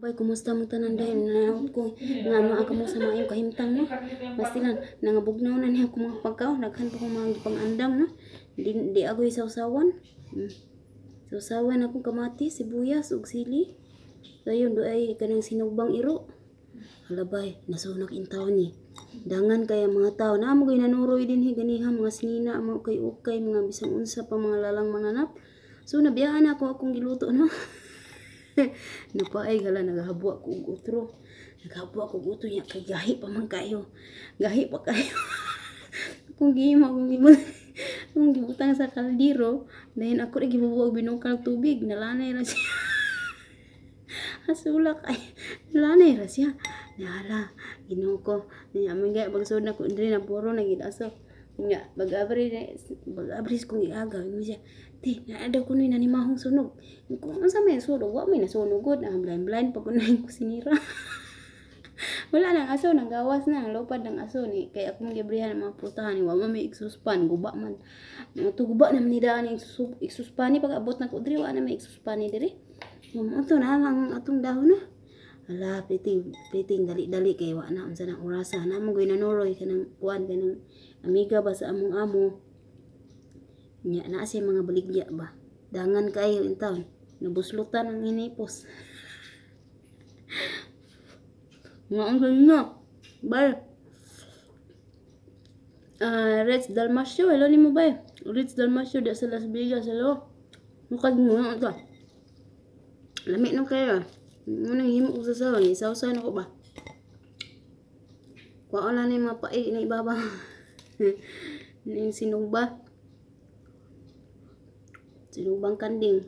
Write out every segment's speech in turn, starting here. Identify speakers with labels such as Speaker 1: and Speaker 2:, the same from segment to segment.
Speaker 1: Bay, kumusta mo tanan dahil nanaot ko nga ano ang kamo sa mga kahimtang no. Basta nangabugnaw na niya ko mga pagkaw, naghan pa ko mga pang-andam no. Di ako isawsawan. Sawsawan akong kamatis, sibuyas ug sili. Dayon do ay kanang sinugbang iro. Halabay, nasunak intaw ni. Dangan kaya mga tao na mo gay nanuroy din ganiha mga sinina mo kay ukay mga bisang unsa pa mga lalang mananap. So nabiyahan ako akong giluto no. Napaay gala nagahabwa ko og utro. Nagahabwa ko og utro nya kay gahi pa man kayo. Gahi pa kayo. Kung gibutang sa kaldero, dahil ako rin gibubuwag binungkal tubig, nalanay ra siya. Asulak ay, nalanay ra siya. Nala, ginoo ko. Aming bagsod na ko, hindi na puro na gilaso. Nga, bag-abris kong iaga. Mo siya, ti, naadaw ko na nanimahong sunog. Kung sa may sunog, wa may nasunugod. Blind pag unahin ko sinira. Wala nang aso, nang gawas na, ang lupad ng aso ni. Kaya akong gibrihan ng mga putahan ni wama may exhaust-pan, guba man. Ito guba na manidaan ng exhaust-pan ni, pag abot na ko, diri, wala na may exhaust-pan ni diri. Ito na lang atong dahon na. Ala, piting dali-dali kay wa na unsa nang orasa. Namo goy nanuroy kanang kuan kanang amiga ba sa among amo. Nya na siya mga baligya ba. Dangan kayo in town. Nabuslutan ang hinipos. Nga ang ganyan. Bye. Reds Dalmasio. Hello ni mo ba? Reds Dalmasio di sa Las Vegas. Hello. Mukad mo nga ito. Lamig nung kayo. Munang himok ko sa sawang. Isaw-saw na ko ba? Kuwaan na yung mga paig na ibaba. Yung sinugba. Sinugbang kanding.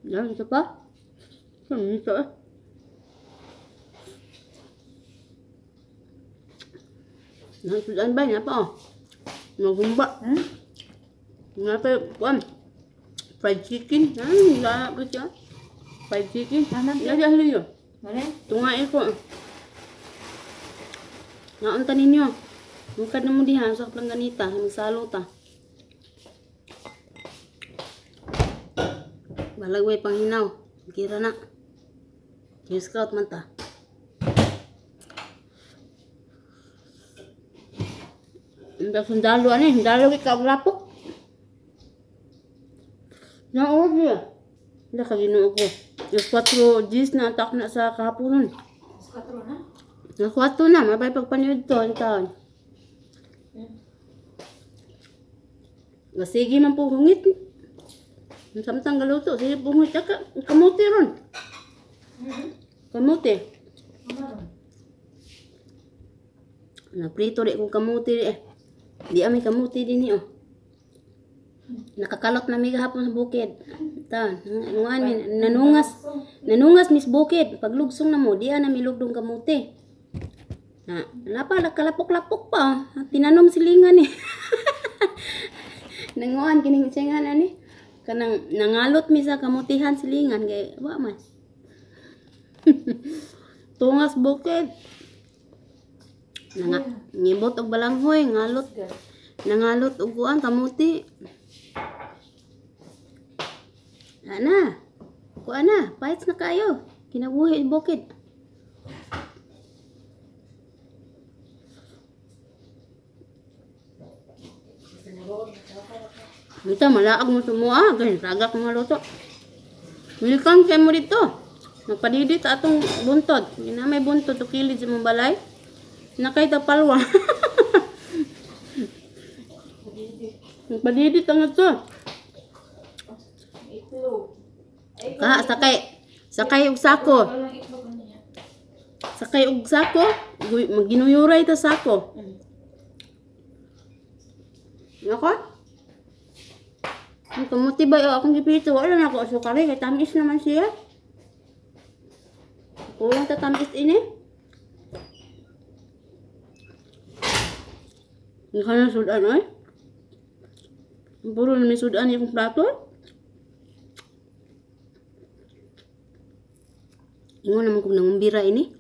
Speaker 1: Yan, ito pa. Ito eh. Nasudan ba? Yan pa oh. Magumba. Nga pa kuwan. Fried chicken. Lalap ko siya. Fried chicken. Yan yun. Tungain ko. Naunta ninyo. Mukad na mo diha sa plangganita. Magsalo ta. Balagway panghinaw. Kira na. Scout man ta. Ang sundalo ani, sundalo ikaw lapok. Naon siya. Hindi ka ginoo ko. Yung 4 Gs na atak na sa kahaponon. 4 na? Yung 4 na, mabay pagpaniod to ang taon. Sige man po hungit. Samtang galuto, sige po hungit. Kamuti ron. Kamuti. Naprito rin kung kamuti rin eh. Di amay kamuti din niyo. Nakakalot na may gahapon sa bukid. Tan, nanungas mis bukid. Paglugsong na mo, di na milugdong kamuti. Na, napa kalapok-lapok pa. Tinanom silingan eh. Nanguan kining singan ani. Kanang nangalot mi sa kamutihan silingan kay wa man. Tungas bukid. Ngibot og balanghoy, ngalot. Nangalot og kuan kamuti. Ana. Kuan na, fights na kayo. Kinabuhi bukid. Ito, malaag mo sumua. Ganyan, tagak mga luto. Welcome kayo mo dito. Magpadidit atong buntod. Hindi na may buntod. Tukilid sa mong balay. Nakay tapalwa. Magpadidit ang ito. Sakay og sako. Sakay og sako. Maginuyuray ta sako. Ako? Ang kamuti ba yung akong gipito? Wala na ako sukari. Kaya tamis naman siya. Kulang ta tamis ini. Hindi ka na sudan ay. Puro na may sudan yung plato. Ingon naman kung nangumbira ini.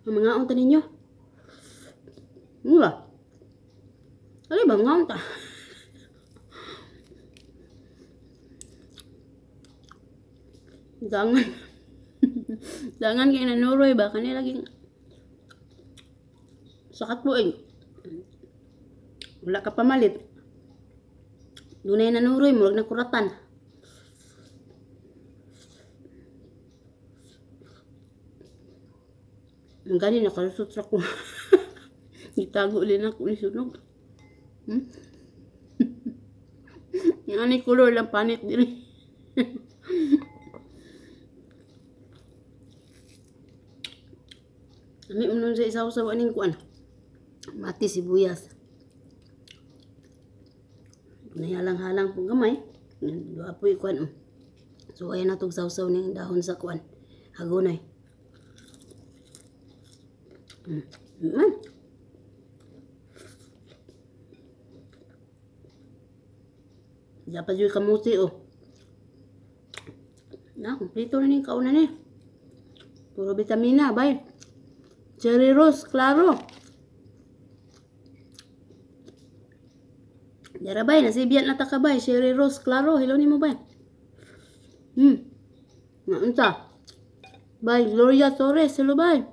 Speaker 1: Ang mga unta ninyo. Mula. Ano ba mga unta? Dangan. Dangan kayo nanuroy ba? Kanila laging sakat po eh. Wala ka pamalit. Dunay nanuroy mo, wag nakuratan. Ang gani nakalusot sa ko. Itago ulit ako ni sunog. Yung ani color lang panit diri. Ami unon sa isaw-saw aning kuan. Mati sibuyas. Nahalang-halang po gamay. Dua po ikuan. So ayan na itong sausaw ng dahon sa kuan. Hagunay. Dapat yung kamuti Na, kumplito na yung kaunan eh. Puro vitamina, bay. Cherry rose, klaro. Dara bay, nasibiyat na taka bay. Cherry rose, klaro. Hilo ni mo bay. Naunta. Bay, Gloria Torres. Hello bay.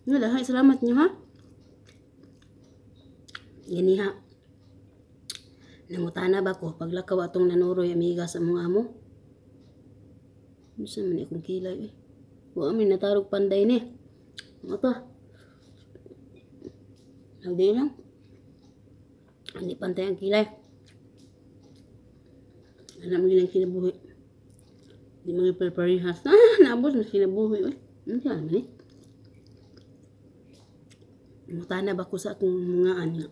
Speaker 1: Lahat, salamat niyo ha. Gini ha. Nangutana ba ko paglakaw atong nanuroy amiga sa mga amo? Bisa man akong kilay eh. Wa amin natarog panday ni. Ano to? Hindi lang. Hindi pantay ang kilay. Alam mo yun ang kinabuhi. Di mga parehas. Nabos na kinabuhi eh. Ano siya naman eh? Nangutana ba ko sa akong mga anak?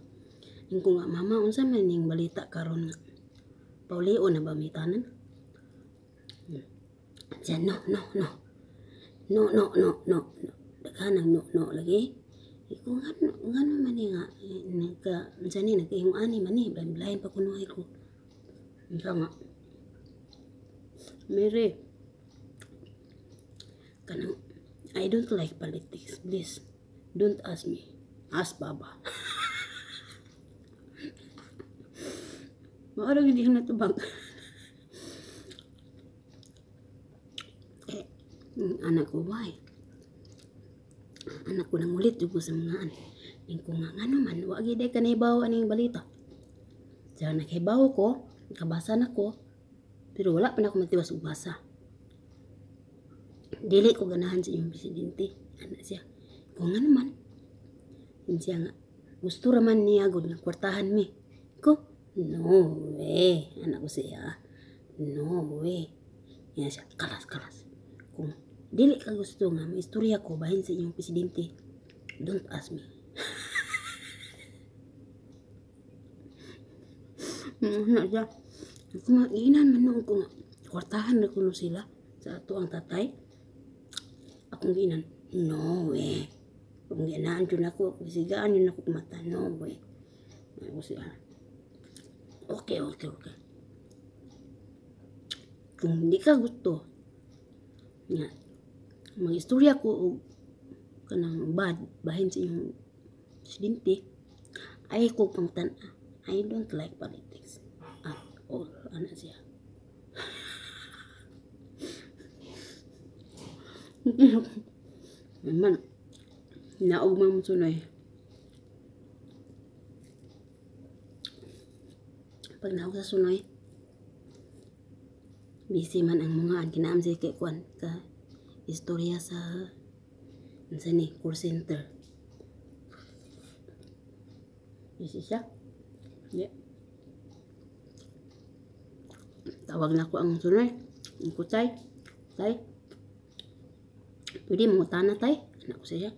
Speaker 1: Yung ko nga, mama, unsa man yung balita karon nga. Paulio na ba may tanan? Siya, no. Daghanang no lagi. Iko nga naman nga, unsa ni, nagkahing ani man ni, blain pa kunuhay ko. Unsa nga. Mary, kanang, I don't like politics, please. Don't ask me. Ask Baba. Maarang hindi ko natubag. Anak ko, why? Anak ko nang ulit ko sa mga anak. Yung ko nga naman, wag iday ka naibaw aning balita. Diyan nakaibaw ko, nakabasa na ko, pero wala pa na ako matiwas basa. Dili ko ganahan sa iyong presidente. Anak siya. Kung nga naman, siya nga, gusto raman niya gud ng kwartahan mi. Ko, no way. Anak ko siya. No way. Yan siya, kalas. Kung dili ka gusto nga, may istorya ko bahin sa inyong presidente, don't ask me. Na siya. Kung mainan man nung kung kwartahan na kuno sila sa ato ang tatay, akong ginan, no way. Kung ginaan yun ako, sigaan yun ako kumata, no way. Ako siya. Okay. Kung hindi ka gusto, nga, mag-istorya ko kanang bahin sa inyong presidente, ay ko pangtan, I don't like politics at all. Ano siya? Naman, naugmang mo sunoy. Pag naog sa sunoy, busy man ang mga kinaam sa kay kwan ka istorya sa ni call center. Busy siya. Yeah. Tawag na ko ang sunoy. Ang kutay. Tay. Pwede mo tana tay. Anak ko siya.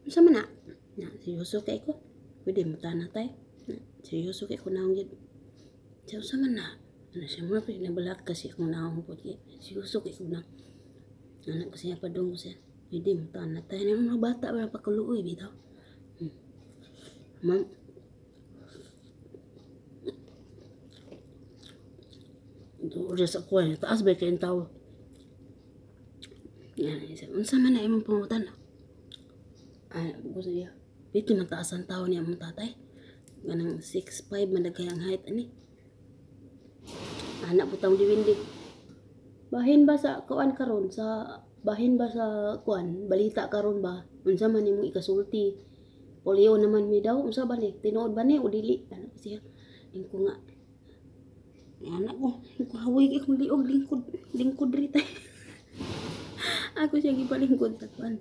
Speaker 1: Sa man na. Seryoso kay ko. Pwede mo tana tay. Seryoso kay ko naong gid. Sa man na. Ano siya mga pinabalak kasi akong nakahupot kaya seryoso kay ko na anak ko siya padong ko siya pwede mo tana tayo na mga bata para pakuluoy bitaw ma'am ito sa kuwan taas ba kayong tao yan unsa man na imong pangutan gusto niya pwede mataas ang tao niya mong tatay ganang 6'5" managay ang height ani anak butang diwindi Bahin ba sa kuan karon sa bahin ba sa kuan balita karon ba unsa man imong ikasulti polio naman mi daw unsa ba ni tinuod ba ni o dili ano siya ko nga anak ko hawig ikong liog lingkod rita ako siya gipalingkod sa kuan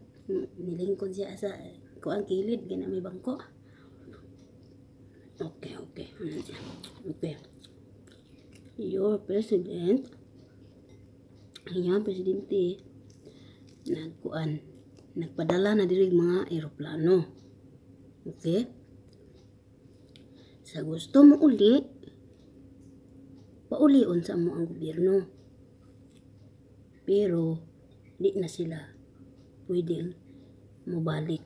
Speaker 1: nilingkod siya sa kuan kilid gina may bangko okay ano siya okay your president presidente nagpadala na diri mga eroplano. Okay? Sa gusto mo uli, paulion sa mo ang gobyerno. Pero, di na sila pwedeng mubalik.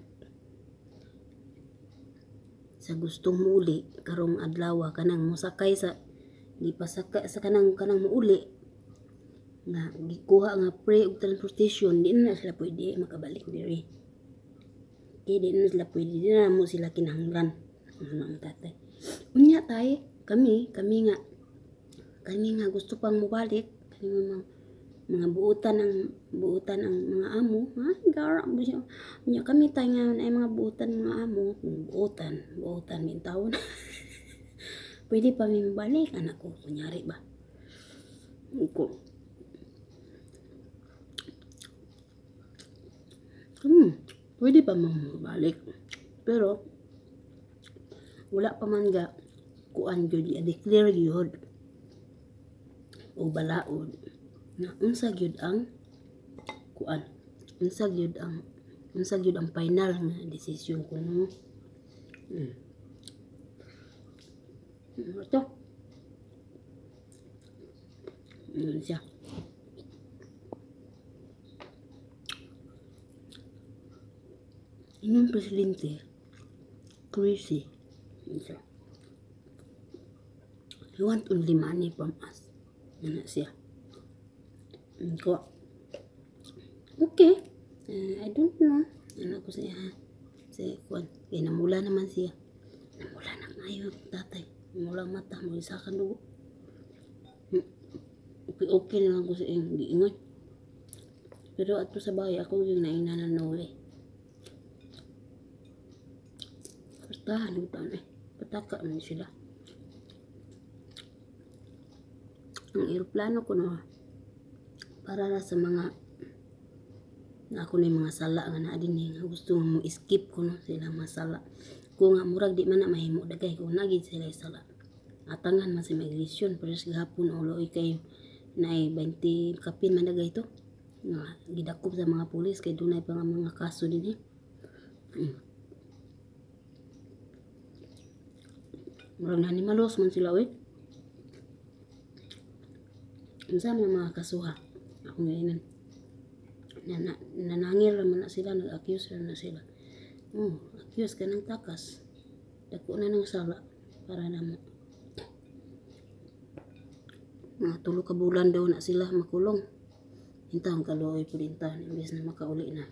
Speaker 1: Sa gusto mo uli, karong adlaw kanang musakay sa di pasakay sa kanang mo uli nga gikuha nga pre og transportation di na sila pwede makabalik diri. Okay, di na sila pwede, di na mo sila kinahanglan ang tatay. Unya tay kami nga gusto pang mobalik kami mga buutan ang mga amo ha gara mo siya unya kami tay nga ay mga buutan mga amo buutan min taon pwede pa mi mabalik anak ko kunyari ba ko pwede pa mabalik pero wala pa man ga kuan gyud i-declare gyud o balaod na unsa gyud ang kuan unsa gyud ang final nga desisyon kuno ito siya Imong presidente, crazy. He want only money from us. Ano siya? Ko, okay. I don't know. Ano ko siya? Say, kuan. Kaya namula naman siya. Namula na ngayon, tatay. Namula mata, mag-isa ka dugo. Okay na lang ko siya. Hindi ingon. Pero ato sa bahay, ako yung naingnanan na uli. Tahan yung taon pataka man sila ang eroplano ko no para sa mga na ako na yung mga sala nga na din nga gusto mo skip ko no sila masala kung nga murag di man na mahimo dagay kung nagid sila sala atangan man sa migration pero sa hapon uloy kayo na 20 kapin man dagay to nga gidakop sa mga pulis kay dunay pa nga mga kaso din murag na animalos man sila oy. Unsa man mga kasuha? Ako ngayon nanangil naman na sila, nag-accuse na sila. Accuse ka ng takas. Dako na ng sala para na mo. Mga 3 ka bulan daw na sila makulong. Hintang kaluoy po din taon, imbes na makauli na.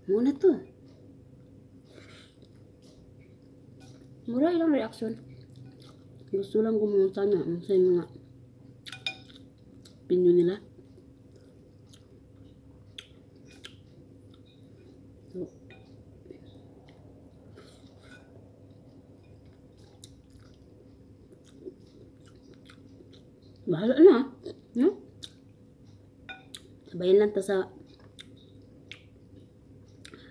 Speaker 1: Muna to. Mura ilang reaksyon. Gusto lang kumunta na sa mga opinion nila. So, bahala na. No? Sabayan lang ta sa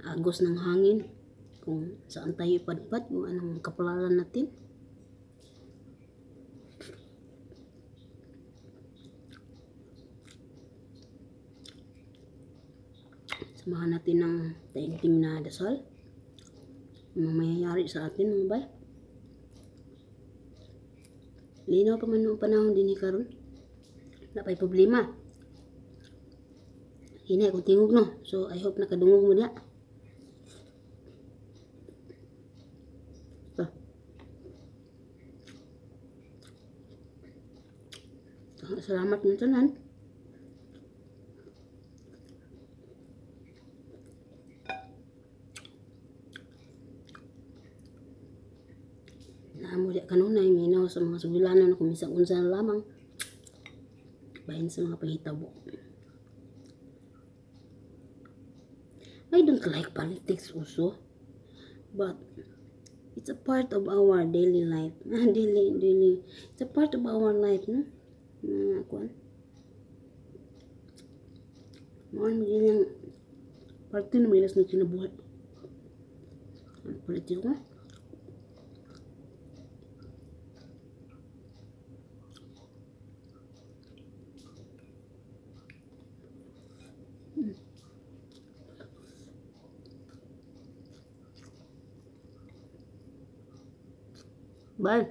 Speaker 1: agos ng hangin. Kung saan tayo ipadpad, kung anong kapalaran natin. Samahan natin ng taimtim na dasal. Ang mayayari sa atin, mga bay. Linaw pa man noong panahon din karon. Wala pa'y problema. Hinay kung tingog no. So, I hope nakadungog mo diya. Salamat ng tanan. Naamo diya kanunay minaw sa mga subilanan kung misang unsa lamang. bahin sa mga panghitabo. I don't like politics also, but it's a part of our daily life. Daily. It's a part of our life, no? Kuan. Mga yung parte na may na kinabuhat. Ang politiko. Bal.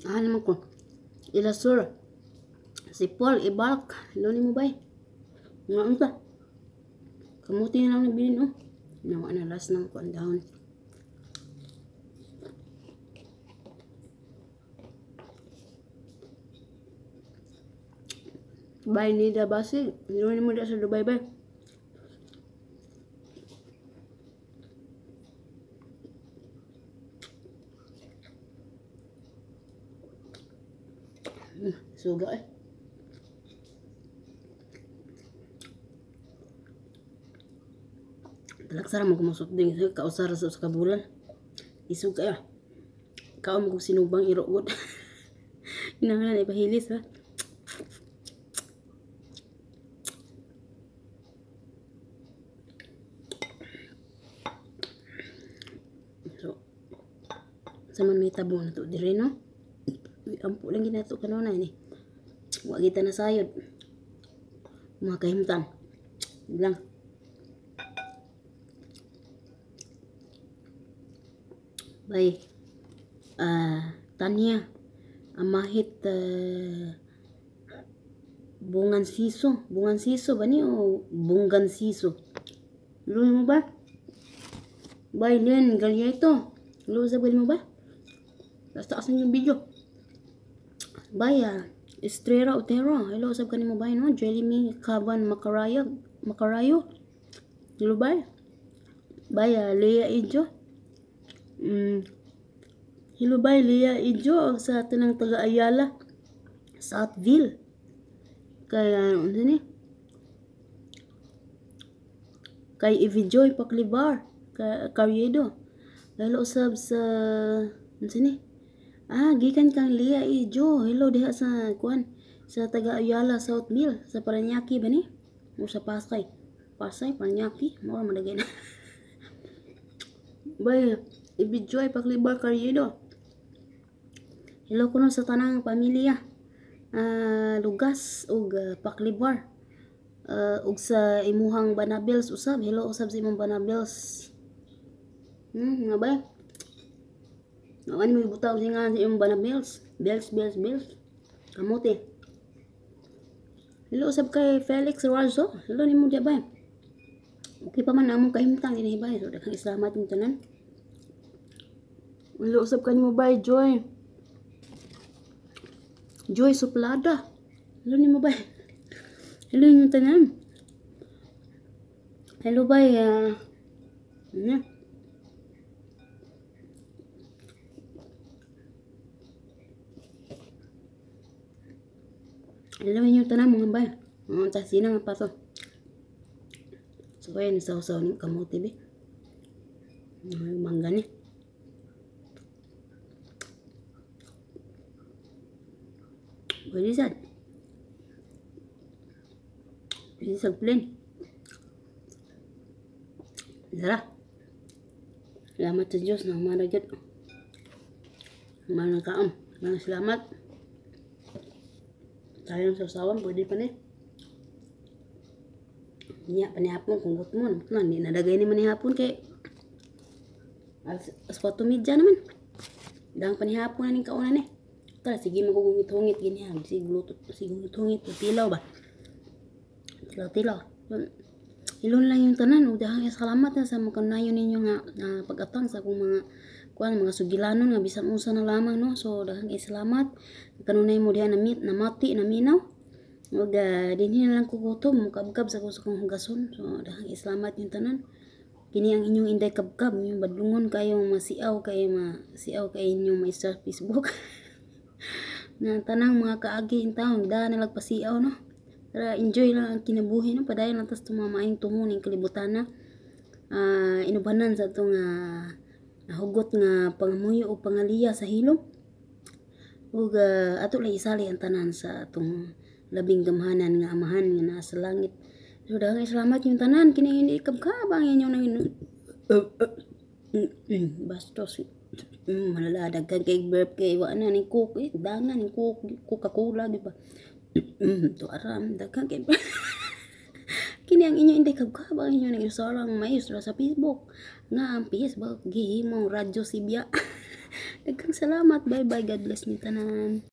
Speaker 1: Naman ko. Ilasur. Si Paul Ibalak. Loni mo ba? Nga ang ka. Kamuti na lang nabilin, oh. Nawa na last ng kuan dahon. Bye ni da basi. Loni mo da sa Dubai ba? Suga eh. Talagsara mo kumusot din kausara sa kabulan. Isug kaya. Kao mo kung sinubang irogod. Inangalan ipahilis ha. So, sa man may tabo na to dire no. Ampo lang ginato kanuna ni. Wa kita na sayod. Mga kahimtang. Lang. Bay. Tanya. Amahit bungan siso. Bungan siso ba ni o bunggan siso? Luwi mo ba? Bay, Len, galya ito. Luwi sa mo ba? Basta asan yung video. Bay, Estrella Otero. Hello, sab ka ni mo ba? No? Jelly Kaban Makarayo. Hello, bay. Bay, Lea Ijo. Hello, bay, Lea Ijo. Sa tanang taga Ayala. Southville. Kaya, ano ni? Kay Evijoy Paklibar. Karyedo. Hello, sab sa... Ano sini? Gikan kang Lea Ijo. Hello, diha sa kuan. Sa taga Ayala, Southville. Sa Paranaque ba ni? O sa Pasay. Pasay, Paranaque. Mura madagay na. Bay, Evijoy Paklibar Karyedo. Hello kuno sa tanang pamilya. Lugas ug Paklibar. Ug sa imuhang Banabels usab. Hello usab sa imong Banabels. Nga ba? Ngawan mo ibutaw nga sa imong Banabels. Bells. Kamote. Hello usab kay Felix Razo. Hello nimo di ba? Okay pa man among kahimtang dinhi ba? So daghang salamat yung tanan. Hello usab kanimo ba, Joy? Joy Suplada. Hello nimo ba? Hello yung tanan. Hello ba? Hello yung tanan mga ba? Tasina nga pa to. So kaya nisaw-saw ni kamote be. Mangga ni. Pwede sad. Pwede sad plain. Dara. Salamat sa Diyos na maragat. Manang kaam. Manang salamat. Tayo ng sasawan, pwede pa ni. Niya, panihapon kung gut mo. Hindi nadagay ni manihapon kay aswato media naman. Dang panihapon na ning kauna ni. Tara, sige magugungit-hungit gini ha. Sige gungit-hungit. Tilaw ba? Tilaw. Ilon lang yung tanan. Dahang salamat na sa makanayon ninyo nga pag-atang sa akong mga sugilanon nga bisan unsa na lamang no. So dahang salamat. Kanunay mo diha na mati na minaw. Ug dinhi na lang ko gutom kabkab sa kong hugason. So dahang salamat yung tanan. Kini ang inyong inday kabkab, yung badlungon kayo masiaw kayo inyong ma-star Facebook. na tanang mga kaagi in taon da nalagpasiaw no. Tara enjoy lang ang kinabuhi no, padayon lang tas tumamaing tumuning kalibutan na. Inubanan sa itong nahugot nga pangamuyo o pangaliya sa hilom. Ug ato lang isali ang tanan sa atong labing gamhanan nga amahan nga naa sa langit. So daghang salamat yung tanan kini hindi kabkabang inyo nang bastos. Malala daghan kay burp kay wa na ni cook dangan ni cook Coca-Cola di ba. To aram daghan kay kini ang inyo hindi kabkabang inyo nang isarang maestro sa Facebook nga ang Facebook gihimong radyo sibya. Daghang salamat, bye bye, God bless ni tanan.